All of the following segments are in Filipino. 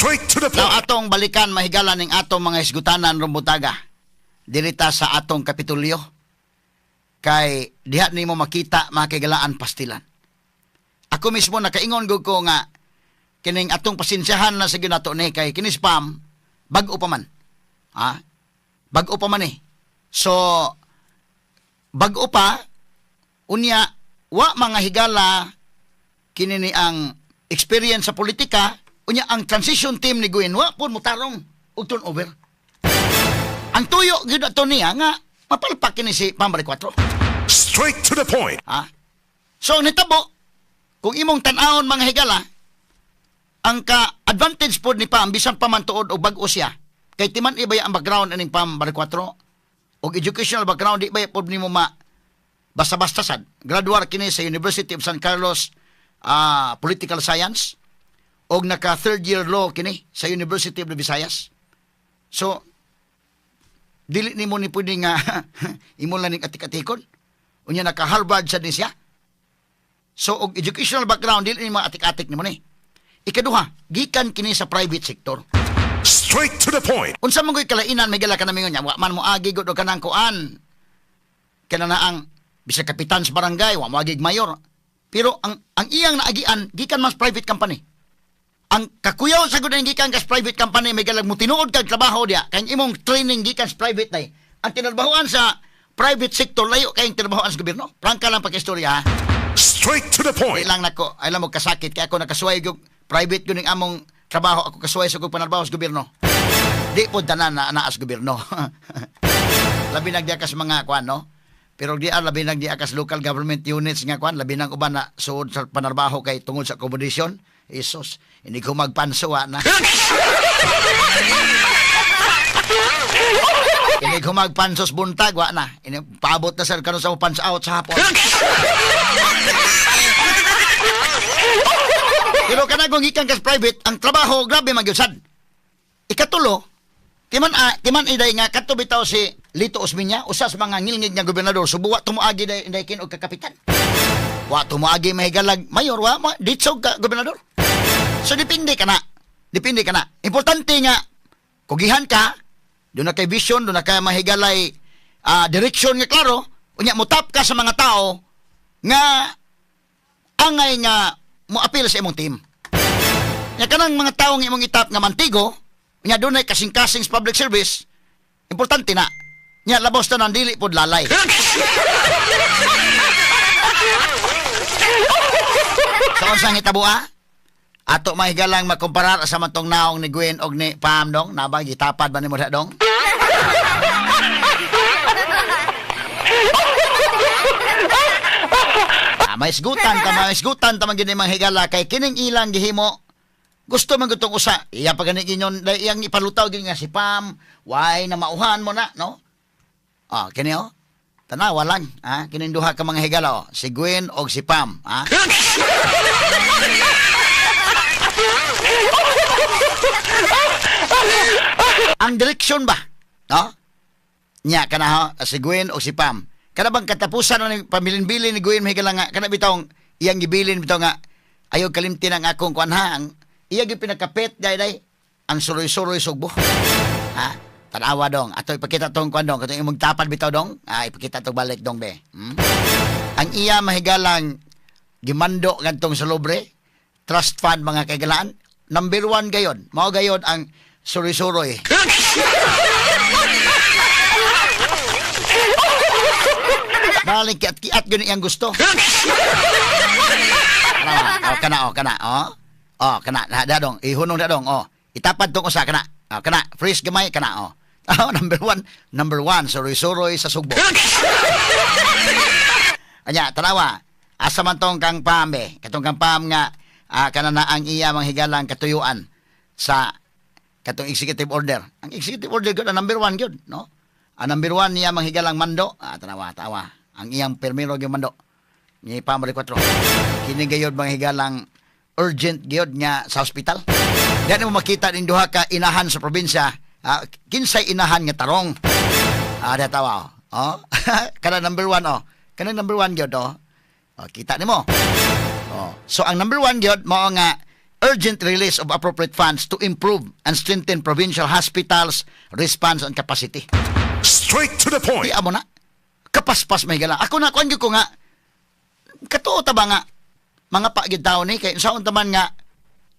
Straight to the point. Now atong balikan mahigala ning atong mga isgutanan rumbutaga. Dirita sa atong Kapitulyo. Kay diha nimo makita makigalaan pastilan. Ako mismo nakaingon gud ko nga kining atong pasensyahan na sa ginato ni kay kini spam bag-o pa man. Ha? Bag-o pa man eh. So bag-o pa unya wa mga higala kini ni ang experience sa politika unya ang transition team ni Gwen wa pud mutarong og turnover. Ang tuyo gyud ato niya nga mapalpak kini si Pam 4. Straight to the point. Ha? So nitabo kung imong tan-awon mga higala ang ka-advantage pod ni Pam bisan pa man tuod og bag-o siya kay timan ibaya ang background aning Pam 4 og educational background di ba pod nimo ma basta-basta sad graduar kini sa University of San Carlos Political Science og naka third year law kini sa University of the Visayas. So dili nimo ni pwede nga imo lang ning atik-atikon unya naka Harvard sad ni siya. So og educational background dili nimo atik-atik nimo ni. Ikaduha, gikan kini sa private sector. Straight to the point. Unsa man koy kalainan may gala kanami nya, wa man mo agi gud og kanang kuan. Kana na ang bisa kapitan sa barangay, wa mo agi mayor. Pero ang iyang naagian gikan mas private company. Ang kakuyaw sa gud gikan kas private company may galag mo tinuod kag trabaho dia. Kay imong training gikan sa private day. Ang tinarbahoan sa private sector layo kay ang tinarbahoan sa gobyerno. Prangka lang pag-istorya ha. Straight to the point. Ilang nako, ay lang mo kasakit kay ako nakasuway gyud private gyud ning among trabaho ako kasuway sa kog panarbaho sa gobyerno. Di po tanan na anaas gobyerno. Labi nagdiakas mga kuan no. Pero di labi nagdiakas local government units nga kuan labi nang uban na suod sa panarbaho kay tungod sa accommodation. Isos, hindi ko magpansuwa na. Hindi ko magpansos buntag wa na. Ini paabot na sa karon sa pans out sa hapon. Pero kanang gikan kas private, ang trabaho grabe magyusad. Ikatulo, timan iday nga kato bitaw si Lito Osmeña, usa sa mga ngilngig nga gobernador, subuwa tumuagi day kin og kakapitan. Wa tumuagi mahigalag mayor wa ditsog ka gobernador. So depende ka na. Importante nga kugihan ka, do na kay vision, do na kay mahigalay direction nga klaro, unya mo tap ka sa mga tao nga angay nga mo appeal sa imong team. Nya kanang mga tawo nga imong itap nga mantigo, nya dunay kasing-kasing sa public service, importante na. Nya labos na dili pod lalay. Sa unsang hitabo ato mahigalang makomparar sa matong naong ni Gwen og ni Pam dong, naba gitapad ba nimo dong? May isgutan ta man gid mga higala kay kining ilang gihimo. Gusto man gutong usa. Iya pa gani inyon iyang ipalutaw gid nga si Pam, why na mauhan mo na, no? Kini tanawa lang, kining duha ka mga higala si Gwen og si Pam, Ang direksyon ba, no? Nya kana si Gwen o si Pam. Kana bang katapusan ng pamilin-bilin ni Gwen mahigala nga kana bitong iyang gibilin bitaw nga ayaw kalimti ng akong kuan ang iya gyud pinakapit day ang suroy-suroy sugbo. Tanawa dong. Ato ipakita tong kuan dong, katong imong tapad bitaw dong. Ipakita to balik dong be. Ang iya mahigalang gimando ngadtong sa Lobre, trust fund mga kagalaan. Number 1 gayon. Mao gayon ang suroy-suroy. Balik kiat yun iyang gusto. Kana. Dadong. Ihunong dadong. Itapad tong usa kana. Kana. Freeze gamay kana. Number 1. Suroy-suroy sa sugbo. Anya, tanawa. Asa man tong kang Pam be. Katong kang Pam nga kana na ang iya manghigalang katuyuan sa katong executive order. Ang executive order gyud number 1 gyud, no? Ang number 1 niya manghigalang mando. Tawa. Ang iyang permiro gyud mando. Ni Pam 4. Kini gayud manghigalang urgent gyud nya sa hospital. Diyan mo makita ning duha ka inahan sa probinsya. Kinsay inahan nga tarong. Tawa. Kana number 1 Kana number 1 gyud kita nimo. So ang number 1 gyud mao nga urgent release of appropriate funds to improve and strengthen provincial hospitals response and capacity. Straight to the point. Di amo na. Kapaspas may gala. Ako na kuan gyud ko nga katuo ta ba nga mga paagid tao ni kay unsaon taman nga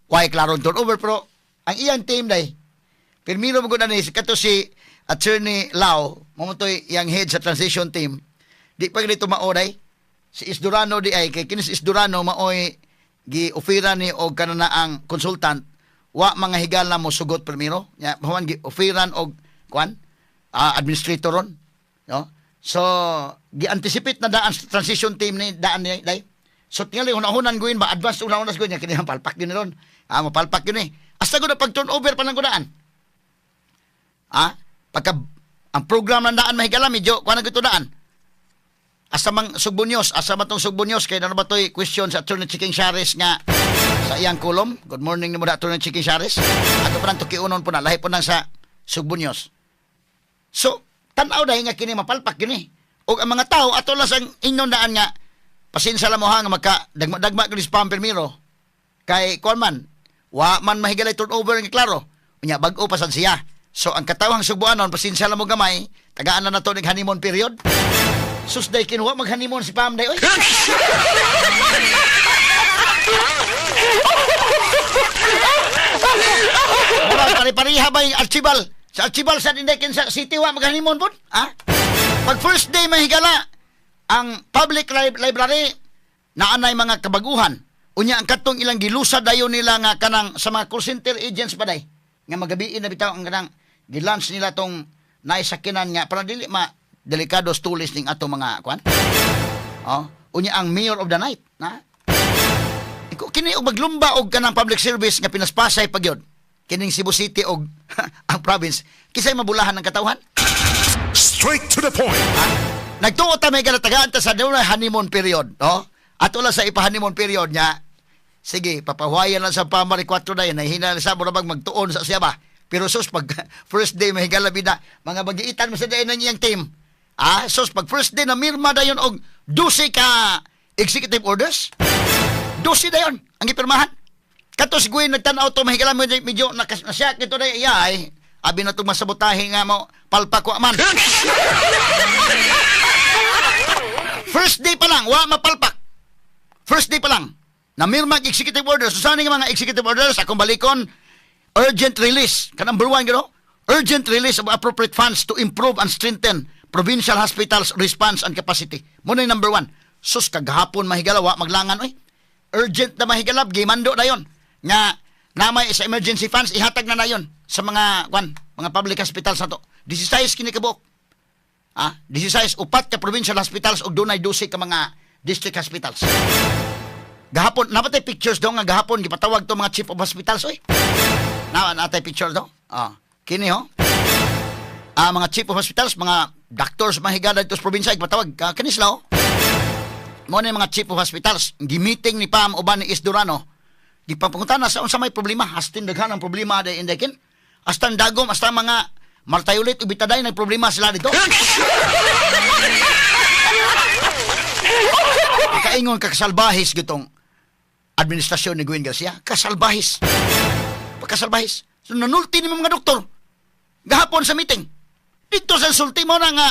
why klaron turnover pero ang iyang team day pirmiro mo gud ani kato si Attorney Lau mamutoy yang head sa transition team di pa gid tumaoday si Isdurano di ay kay kinis Isdurano maoy gi-ofera ni og kanana ang consultant wa mga higala mo sugot primero nya human gi-oferan og kuan administrator ron no so gi-anticipate na daan sa transition team ni daan ni day so tingali hunahunan guin ba advance una-unas guin nya kini palpak yun ron mapalpak yun hasta gud pag turnover pa nang gudaan pagka ang program ng daan mahigala medyo kuan na gito daan asa mang Sugbonyos, asa matong Sugbonyos kay ano ba to'y question sa Attorney Chiking Shares nga sa iyang kolom. Good morning ni mo da Attorney Chiking Shares. Ato pa nang tukiunon po na, lahi po nang sa Sugbonyos. So, tanaw dahil nga kini mapalpak yun O ang mga tao, ato lang ang inyong daan nga, pasinsa lang mo ha nga magka-dagma ko ni spam permiro. Kay, kuan man, wa man mahigalay turnover nga klaro. Unya, bago pa sad siya. So, ang katawang Sugbuanon, pasinsa lang mo gamay, tagaan na to honeymoon period. Sus, day kinuha mag-honeymoon si Pam day. Oy. Murag pari-pariha ba yung archibal? Sa archibal sa dindekin sa city wa mag-honeymoon po? Pag first day mahigala, ang public library naanay mga kabaguhan. Unya ang katong ilang gilusa dayon nila nga kanang sa mga call center agents pa day. Nga magabiin na bitaw ang kanang gilunch nila tong naisakinan nga para dili delikados tulis ning ato mga kwan. Unya ang mayor of the night, na. Iko kini og maglumba og kanang public service nga pinaspasay pagyod. Kining Cebu City og ang province, kisay mabulahan ng katawhan. Straight to the point. Nagtuo ta may galatagaan ta sa dunay honeymoon period, no? Ato lang sa ipa-honeymoon period nya. Sige, papahuayan lang sa pamari 4 dayon, nahina sa murabag magtuon sa siya ba. Pero sus pag first day mahigala bida, mga bagiitan mo sa dayon ng iyang team. Sos pag first day na mirma dayon og 12 ka executive orders. 12 dayon ang ipirmahan. Kato si Gwen nagtan-aw to mahigala medyo nasyak ito day ay abi na tong masabotahe nga mo palpak wa man. First day pa lang wa mapalpak. First day pa lang na mirma executive orders. So saan nga mga executive orders akong balikon urgent release ka number 1 gano. Urgent release of appropriate funds to improve and strengthen provincial hospitals response and capacity. Muna yung number 1. Sus, kaghapon mahigala, wa maglangan, oy. Urgent na mahigala, gimando na yun. Nga, namay sa emergency funds, ihatag na yon sa mga public hospitals na to. 16 kinikabok. 16, upat ka provincial hospitals o dunay 12 ka mga district hospitals. Gahapon, napatay pictures daw nga gahapon, gipatawag to mga chief of hospitals, oy. Natay picture daw. Kini, mga chief of hospitals, mga doctors mahigala dito sa probinsya, ipatawag, kanisla, Muna yung mga chief of hospitals, gi-meeting ni Pam uban ni Isdurano, gipapungutan na sa unsa may problema, hastin daghan ang problema day indekin, hasta dagom, hasta mga martayulit, ubitaday, nagproblema sila dito. Kaingon kasalbahis gitong administrasyon ni Gwen Garcia, kasalbahis. Pagkasalbahis. So nanulti ni mga doktor, gahapon sa meeting, dito sa sulti mo na nga,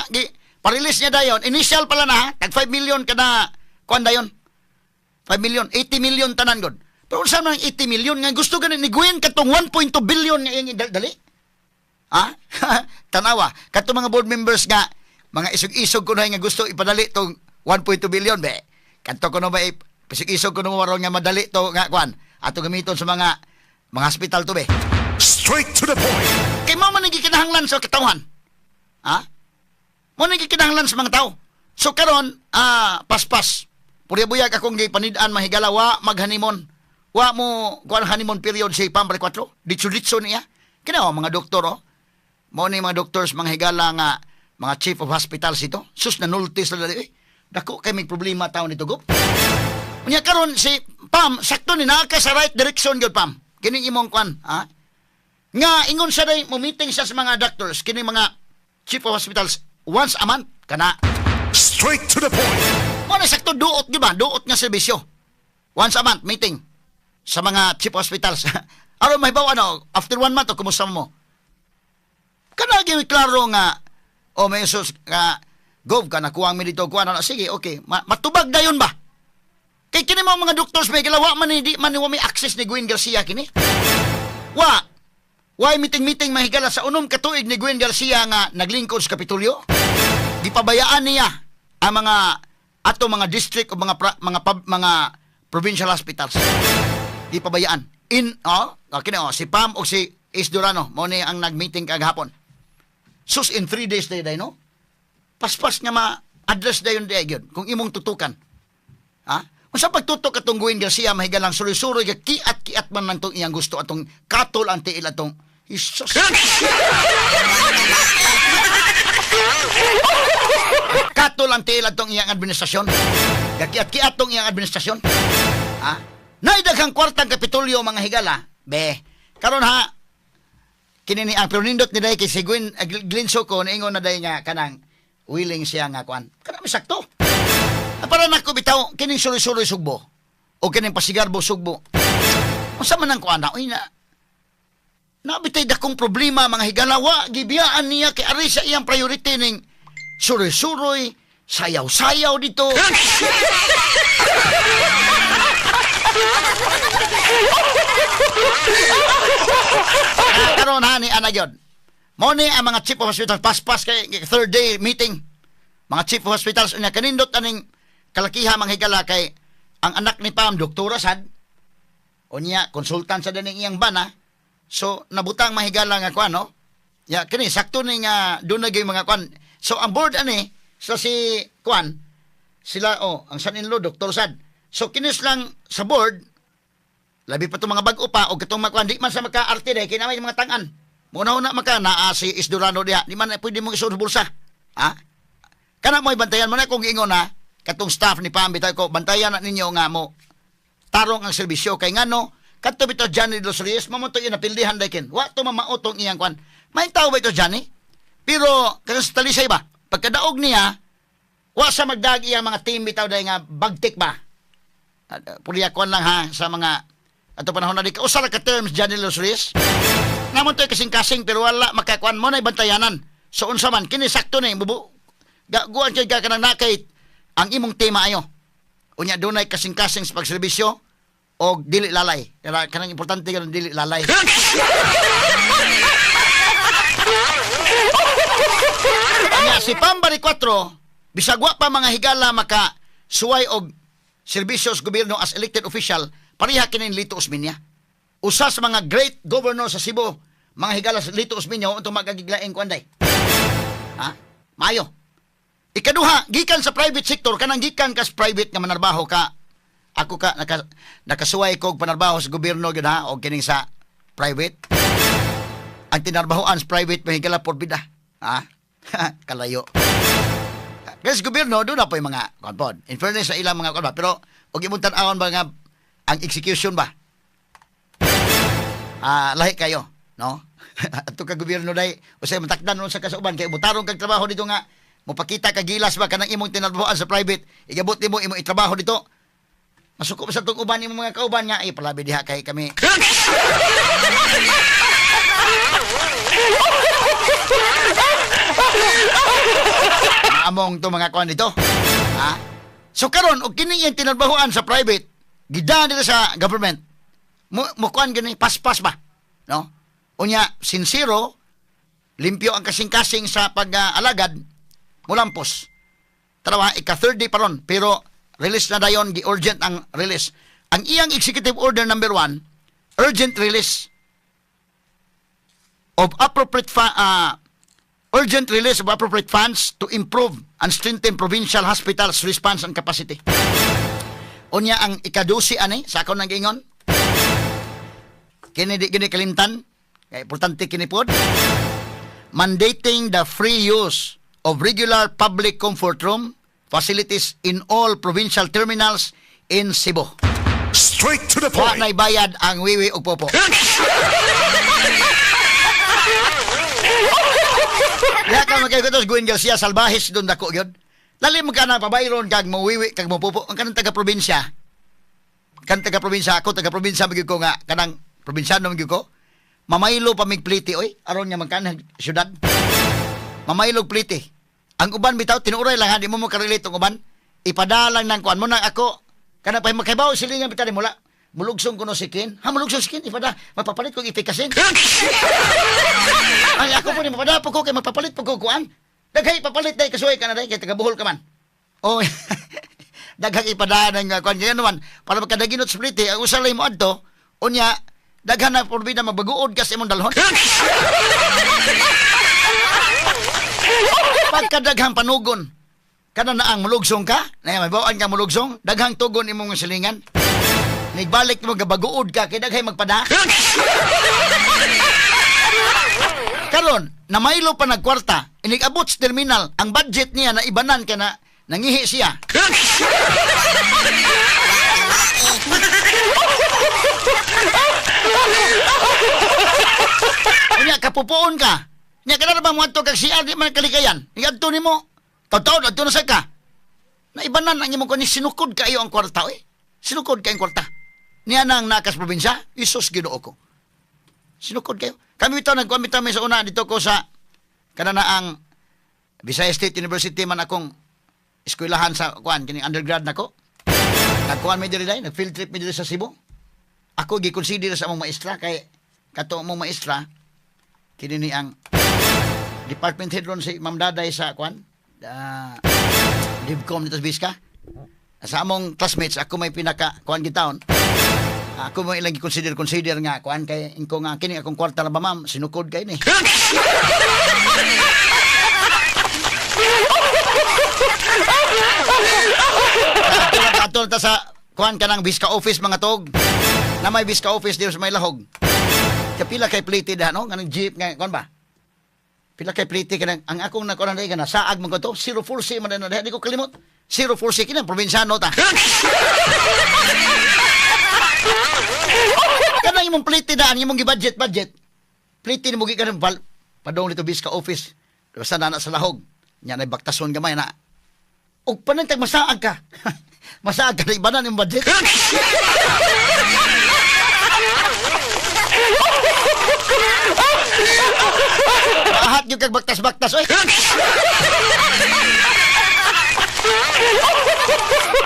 parilis niya dayon, initial pala na, tag 5 million ka na, kuan dayon, 5 million, 80 million tanan god. Pero saan man 80 million, nga gusto ganun ni Gwen katong 1.2 billion nga yung dali? Tanawa, katong mga board members nga, mga isog-isog ko na nga gusto ipadali tong 1.2 billion, be. Kanto ko na ba, isog-isog ko na maroon nga madali to nga, kuan, ato gamiton sa mga hospital to, be. Straight to the point. Kay mo man gikinahanglan sa katawhan. Mo gikinahanglan sa mga tao. So karon, paspas. Purya-buyag akong gipanid-an mahigala wa mag-honeymoon. Wa mo kuan honeymoon period si Pam 4. Ditso-ditso niya. Kinawa mga doktor Mo ni mga doctors mga higala nga mga chief of hospitals ito. Sus na nultis na dali. Dako kay may problema taon nito gop. Unya karon si Pam sakto ni naka sa right direction gyud Pam. Kining imong kuan, nga ingon sa day mo meeting sa mga doctors kining mga chief of hospitals once a month kana. Straight to the point. Mo na sakto duot di ba? Duot nga serbisyo. Once a month meeting. sa mga chief hospitals. Aron mahibaw ano, after 1 month o kumusta mo? Kana gyud klaro nga may sus nga gov ka nakuha mi dito kuha na sige okay matubag dayon ba? Kay kini mo mga doctors may gilawa man di man may access ni Gwen Garcia kini. Why meeting mahigala sa unom ka tuig ni Gwen Garcia nga naglingkod sa Kapitolyo? Gipabayaan niya ang mga district o mga provincial hospitals. Gipabayaan. Si Pam o si Isdurano mo ni ang nagmeeting kagahapon. Sus in 3 days day no? Paspas nga ma-address dayon day gyud kung imong tutukan. Unsa pagtutok atong Gwen Garcia mahigalang suri-suri ka kiat man lang tong iyang gusto atong katol ang tiil atong Jesus. Katol ang tiil atong iyang administrasyon. Kiat tong iyang administrasyon. Naidaghang kwartang Kapitolyo mga higala. Karon kini ang pinindot ni day kay si Gwen Glinso ko naingon na day nga kanang willing siya nga kuan. Kana sakto. Para nako bitaw kining suri-suri sugbo o kining pasigarbo sugbo. Unsa man ang kuan na nabitay dakong problema mga higala wa gibiyaan niya kay ari sa iyang priority ning suri-suroy sayaw-sayaw dito. Karon ni gyud. Mo ni ang mga chief of hospitals paspas kay third day meeting. Mga chief of hospitals unya kanindot aning kalakiha mga higala kay ang anak ni Pam doktora sad. Unya konsultan sa daning iyang bana. So nabutang mahigala nga kuan no. Ya kini sakto ni nga dunay mga kuan. So ang board ani so si kuan sila ang son-in-law doktor sad. So kinis lang sa board labi pa itong mga bag-o pa o itong mga di man sa maka-arte dahil kinamay mga tangan. Muna-una maka naa si Isdurano diha. Di man pwede mong isuod bulsa. Kana mo'y bantayan mo na kung ingon katong staff ni Pam bitaw ko bantayan na ninyo nga mo tarong ang serbisyo kay ngano kadto bitaw Johnny Los Reyes mamonto yun napildihan daykin. Wa to mamaotong iyang kwan. May tao ba ito Johnny? Pero kasi sa talisay ba? Pagkadaog niya wa sa magdag iyang mga team bitaw dahil nga bagtik ba? Puliyakon lang sa mga ato panahon na di ka usara ka terms Johnny Los Reyes. Namon to'y kasing-kasing pero wala makakuan mo na bantayanan. So unsa man kini sakto ni bubu. Guan kay ka kanang nakay ang imong tema ayo. Unya dunay kasing-kasing sa pagserbisyo o dili lalay. Kaya kanang importante kanang dili lalay. Anya si Pambari 4 bisag wa pa mga higala maka suway og serbisyo sa gobyerno as elected official. Pariha kinin Lito Osmeña. Usa sa mga great governor sa Cebu, mga higala sa Lito Osmeña untong magagiglaing kuanday. Mayo. Ikaduha, gikan sa private sector kanang gikan ka sa private nga manarbaho ka. Ako ka nakasuway kog panarbaho sa gobyerno gyud o kining sa private. Ang tinarbahoan sa private mga higala porbida. Kalayo. Kasi sa gobyerno doon na po yung mga konpon. In fairness sa ilang mga konpon. Pero og imong tan-awon ba nga ang execution ba? Lahi kayo, no? Ato ka gobyerno day, usay matakdan nun sa kasauban kay mutarong kag trabaho dito nga, mopakita ka gilas ba kanang imong tinarbahoan sa private, igabot nimo imong itrabaho dito. Masuko sa tong uban imong mga kauban nga, palabi diha kay kami. Among to mga kuan dito. So karon og kini yung tinarbahoan sa private, gidaan dito sa government. Mo kuan gani paspas ba? No? Unya sincero, limpyo ang kasing-kasing sa pag-alagad, mulampos. Tarawa ika-third day pa ron, pero release na dayon, gi-urgent ang release. Ang iyang executive order number 1, urgent release of appropriate funds to improve and strengthen provincial hospitals' response and capacity. Unya ang ikadusi ani sa akong nag-ingon. Kini di gini kalimtan, kay importante kini pod. Mandating the free use of regular public comfort room facilities in all provincial terminals in Cebu. Straight to the Wa point. na'y bayad ang wiwi ug popo. Ya ka magkay kutos Gwen Garcia salbahis doon dako gyud. Lali mo ka na pabayron kag mo wiwi kag mo popo ang kanang taga probinsya. kan taga-probinsya ako, taga-probinsya magyud ko nga, kanang probinsyano magyud ko, mamaylo pa mig pliti, oy, aron nga magkanang syudad. Mamaylog pliti. Ang uban bitaw, tinuray lang ha, di mo makarelate ang uban. Ipadalang ng kuan mo na ako, kanang pa makabaw silingan bitaw mula. Mulugsong ko no si Kin. Ha, mulugsong si Kin, ipada, mapapalit ko ipikasin. Ay, ako po ni mapada po ko, kay mapapalit po ko kuan. Daghay, papalit day, kasuhay ka na day, kay taga-buhol ka man. Oh, daghang ipadaan ng kuan kaya naman para magkadaginot sa pliti ang usalay mo adto unya daghan na porbida magbaguod ka sa imong dalhon. Pagkadaghang panugon kana na ang mulugsong ka na mabawaan ka mulugsong daghang tugon imong silingan nigbalik mo gabaguod ka kay daghay magpada. Karon namaylo pa nagkwarta inigabot sa terminal ang budget niya na ibanan ka na nangihi siya. Unya kapupuon ka. Nya kana ba mo adto kag siya di man kalikayan. Igadto nimo. Taw-taw adto na sa ka. Naibanan ang imong kuno sinukod kayo ang kwarta eh. Sinukod kay ang kwarta. Niya nang nakas probinsya, Isus Ginoo ko. Sinukod kayo. Kami ito nagkuamita mi sa una dito ko sa kana na ang Visayas State University man akong eskwelahan sa kuan kini undergrad nako. Nagkuan mi diri day, nag-field trip mi diri sa Cebu. Ako gi-consider sa among maestra kay kato among maestra kini ni ang department head ron si Ma'am Daday sa kuan. Divcom nito sa Biska. Sa among classmates ako may pinaka kuan gitaon. Ako mo ilang gi-consider nga kuan kay ingko nga kini akong kwarta na ba ma'am sinukod kay ni. Atol ta sa kuan kanang Biska office mga tog. Na may Biska office dito sa may lahog. Kapila kay plate da no kanang jeep nga kuan ba? Pila kay plate kanang ang akong nakuan day kana saag man ko to 040 man na di ko kalimot. 040 kinang probinsyano ta. Kanang imong plate daan imong gi-budget. Plate ni mo gi kanang padong dito Biska office. Basta na sa lahog. Nya na baktason gamay na. Og panantag masaag ka. Masaag ka na ibanan yung budget. Ahat yung kag baktas-baktas oy.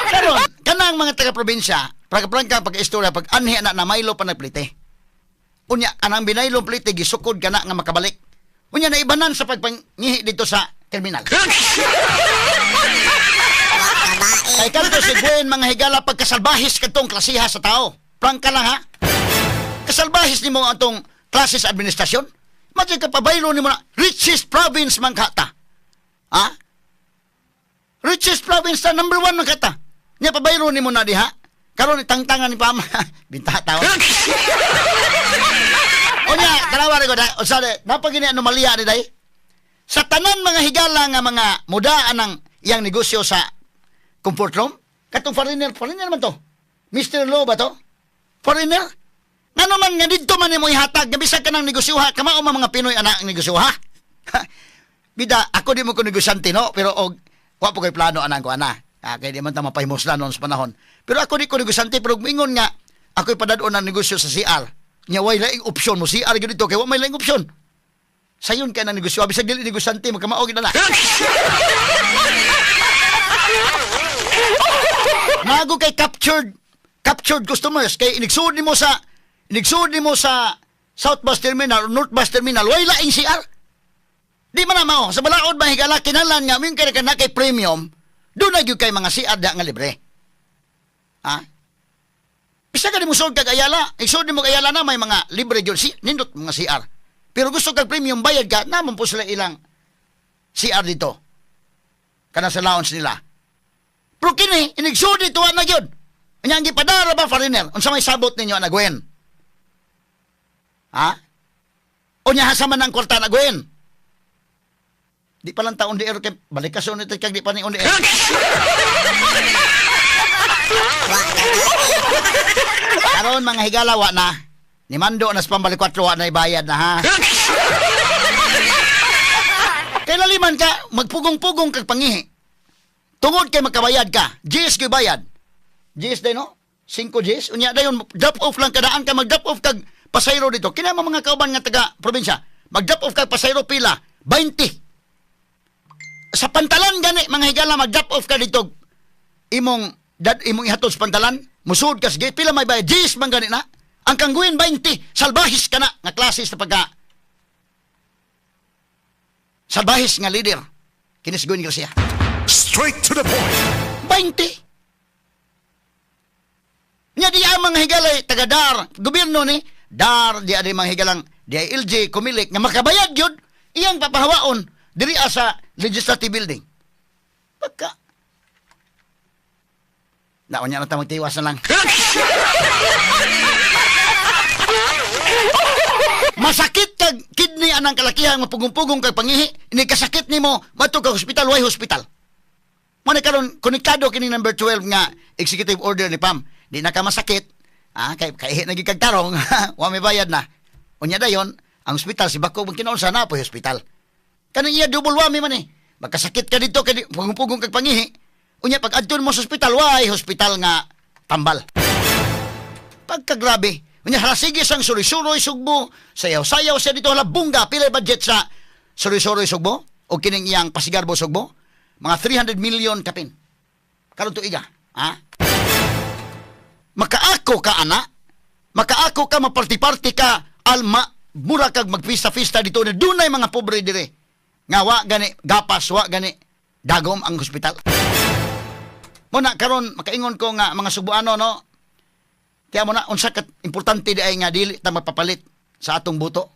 Karon kanang mga taga-probinsya, prangka pag-istorya pag anhi na namaylo pa nagplite. Unya kanang binaylo plite gisukod kana nga makabalik. Unya na ibanan sa pagpangihi dito sa terminal. Kay kanto si Gwen mga higala pagkasalbahis kadtong klasiha sa tao. Prangka lang ha. Kasalbahis nimo atong klase sa administrasyon. Matay ka pabaylo nimo na richest province man kata. Ha? Richest province ta number 1 man kata. Nya pabaylo nimo na diha. Karon tangtangan ni pama. Binta tao. Onya, kalawa ko da. Usade, napagini anomalya ni day. Sa tanan mga higala nga mga mudaan ng iyang negosyo sa comfort room, katong foreigner man to. Mr. Law ba to? Foreigner? Nga naman nga dito man mo ihatag, gabisa ka ng negosyoha, kamao mga Pinoy anak ng negosyoha. Bida, ako di mo ko negosyante, no? Pero wa po kay plano anang ko, ana. Kaya di man ta mapahimoslan noon sa panahon. Pero ako di ko negosyante, pero mingon nga, ako'y padadoon ng negosyo sa CR. Nya way laing opsyon mo, CR yun dito, kaya wa may laing opsyon. Sayon ka ng negosyo, bisag dili negosyante, magkamaog na na. Nago kay captured customers kay inigsud nimo sa South Bus Terminal o North Bus Terminal way laing CR. Di man na mao sa balaod ba higala kinalan nga min kay kana kay premium do na gyud kay mga CR da nga libre. Ha? Bisa ka di mo sud kag Ayala, isud mo kag Ayala na may mga libre gyud nindot mga CR. Pero gusto kag premium bayad ka namon po sila ilang CR dito. Kana sa lounge nila. Pero kini, inigsudi tuwa na yun. Anyang gipadara ba, foreigner? Unsa may sabot ninyo, Gwen? Ha? O niya hasaman ng kwarta na Gwen? Di pa lang taon di ero kay balikason ito kag di pa ni on di ero. Karon mga higala, wa na. Ni Mando na sa pambalik 4, wa na ibayad na ha. Kaya laliman ka, magpugong-pugong kag pangihi. Tungod kay makabayad ka, GS kay bayad. GS day no? 5 Gs. Unya dayon drop off lang kadaan ka mag-drop off kag pasayro dito. Kina mga kauban nga taga probinsya, mag-drop off kag pasayro pila 20. Sa pantalan gani mga higala mag-drop off ka dito. Imong ihatod sa pantalan, musud ka sige pila may bayad. Gs man gani na. Ang kangguin 20, salbahis ka na nga klase sa pagka salbahis nga leader. Kinisguin ka siya. Straight to the point. 20. Nya di ang mga higalay taga DAR, gobyerno ni DAR di ada mga higalang DILG kumilik nga makabayad yun iyang papahawaon diri sa legislative building. Pagka Naonya na ta magtiwas na lang. Masakit kag kidney anang kalakihan mapugong-pugong kag pangihi, ini kasakit nimo madto ka hospital way hospital. Mo ni karon konektado kini number 12 nga executive order ni PAM. Di na ka masakit, kay naging kagtarong, wa may bayad na. Unya dayon, ang hospital si Bako kinunsa na po hospital. Kanang iya double wami man eh. Magkasakit ka dito kay pugong-pugong kag pangihi. Unya pag adton mo sa hospital, way hospital nga tambal. Pagkagrabe. Unya halasigi sang suri-suroy sugbo, sayaw-sayaw siya dito halabungga pila budget sa suri-suroy sugbo o kining iyang Pasigarbo sugbo, mga 300 million kapin. Karon tuiga, ha? Makaako ka ana, makaako ka maparti-parti ka alma mura kag magpista-fista dito na dunay mga pobre dire. Nga wa gani gapas, wa gani dagom ang hospital. Muna karon makaingon ko nga mga Subuano no. Kaya mo na unsa kat importante di ay nga dili ta mapapalit sa atong buto.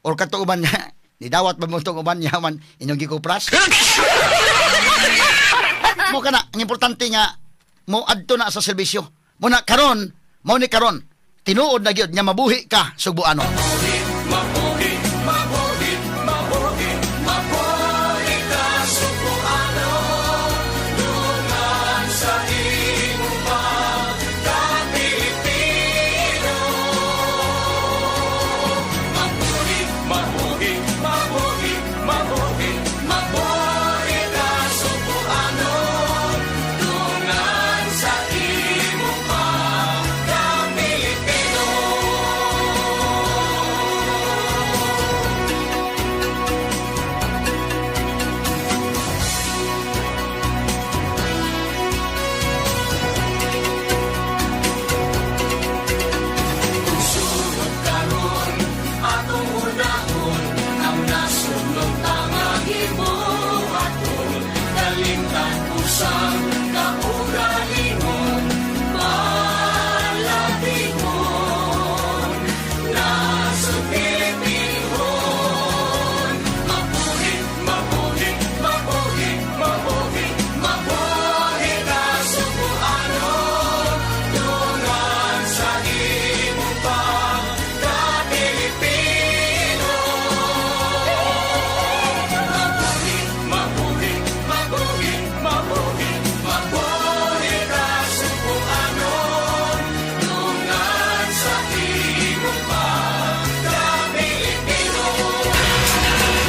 Or kadto uban niya, ni dawat ba mo tong uban niya man inyong gikupras. Mo kana ang importante nga mo adto na sa serbisyo. Muna karon, mo ni karon tinuod na gyud nga mabuhi ka Subuano.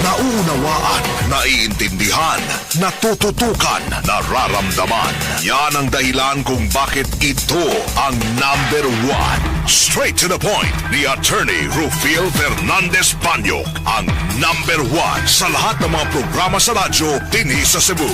Naunawaan, naiintindihan, natututukan, nararamdaman. Yan ang dahilan kung bakit ito ang number 1. Straight to the point, ni Attorney Rufil Fernandez Panyok, ang number 1 sa lahat ng mga programa sa radyo dinhi sa Cebu.